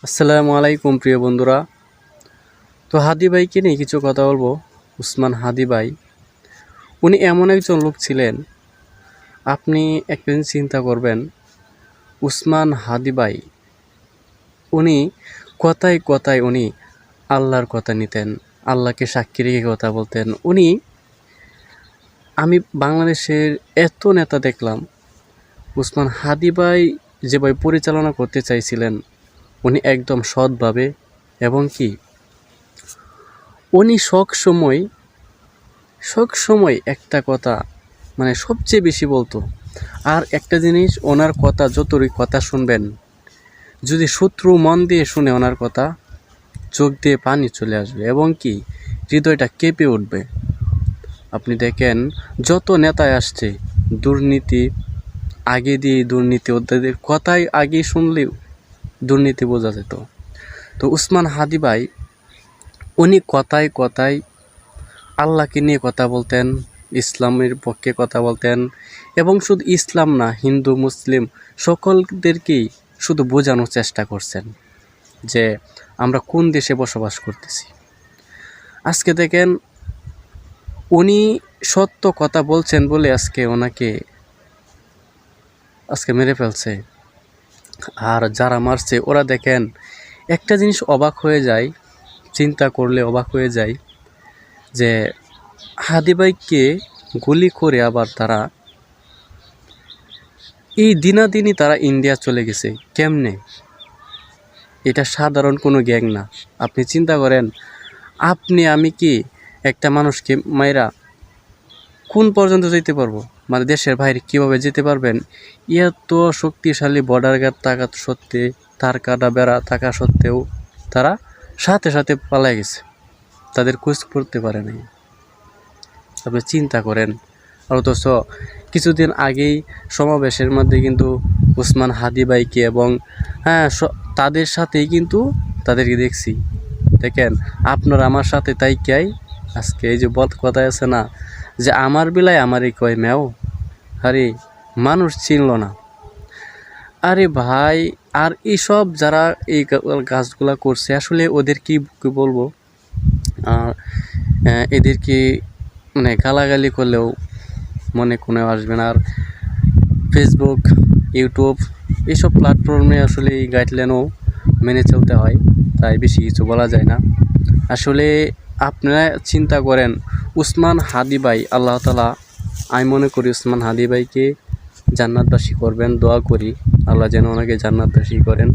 আসসালামু আলাইকুম প্রিয় বন্ধুরা। তো হাদি ভাইকে নিয়ে কিছু কথা বলবো। উসমান হাদি ভাই উনি এমন একজন লোক ছিলেন, আপনি একটা দিন চিন্তা করবেন। উসমান হাদি ভাই উনি কথায় কথায় উনি আল্লাহর কথা নিতেন, আল্লাহকে সাক্ষী রেখে কথা বলতেন। আমি বাংলাদেশের এত নেতা দেখলাম, উসমান হাদি ভাই যেভাবে পরিচালনা করতে চাইছিলেন, উনি একদম সৎভাবে এবং কি উনি সবসময় একটা কথা মানে সবচেয়ে বেশি বলতো। আর একটা জিনিস, ওনার কথা যতই কথা শুনবেন, যদি শত্রু মন দিয়ে শুনে ওনার কথা, চোখ দিয়ে পানি চলে আসবে এবং কি হৃদয়টা কেঁপে উঠবে। আপনি দেখেন যত নেতায় আসছে, দুর্নীতি আগে দিয়ে দুর্নীতি, ওদের কথাই আগে শুনলেও দুর্নীতি বোঝা যেত। তো উসমান হাদি ভাই উনি কথায় কথায় আল্লাহকে নিয়ে কথা বলতেন, ইসলামের পক্ষে কথা বলতেন এবং শুধু ইসলাম না, হিন্দু মুসলিম সকলদেরকেই শুধু বোঝানোর চেষ্টা করছেন যে আমরা কোন দেশে বসবাস করতেছি। আজকে দেখেন উনি সত্য কথা বলছেন বলে ওনাকে মেরে ফেলছে। আর যারা মারছে ওরা দেখেন, একটা জিনিস অবাক হয়ে যায়, চিন্তা করলে অবাক হয়ে যায় যে হাদি ভাইকে গুলি করে আবার তারা এই দিনাদিনই তারা ইন্ডিয়া চলে গেছে কেমনে? এটা সাধারণ কোনো গ্যাং না। আপনি চিন্তা করেন, আমি কি একটা মানুষকে মাইরা কোন পর্যন্ত যেতে পারবো? মানে দেশের বাইরে কীভাবে যেতে পারবেন? এত শক্তিশালী বর্ডার গার্ড থাকা সত্ত্বে, তার কাটা বেড়া থাকা সত্ত্বেও তারা সাথে সাথে পালাই গেছে, তাদের খোঁজ করতে পারে নাই। আপনি চিন্তা করেন। অথচ কিছুদিন আগেই সমাবেশের মধ্যে কিন্তু উসমান হাদি ভাইকে এবং তাদের সাথেই কিন্তু তাদেরকে দেখছি। দেখেন, আপনার আমার সাথে তাই কাই আজকে এই যে বদ কথা আছে না, যে আমার বেলায় আমারই কয় ম্যাও। আরে মানুষ চিনল না। আরে ভাই, আর এইসব যারা এই কাজগুলা করছে, আসলে ওদের কি বলবো, এদেরকে মানে গালাগালি করলেও মনে কোনো আসবে না। আর ফেসবুক, ইউটিউব এইসব প্ল্যাটফর্মে আসলে এই গাইডলাইনও মেনে চলতে হয়, তাই বেশি কিছু বলা যায় না। আসলে আপনারা চিন্তা করেন, উসমান হাদি ভাই, আল্লাহ তাআলা, আমি মনে করি উসমান হাদি ভাইকে জান্নাতবাসী করবেন। দোয়া করি আল্লাহ যেন ওনাকে জান্নাতবাসী করেন।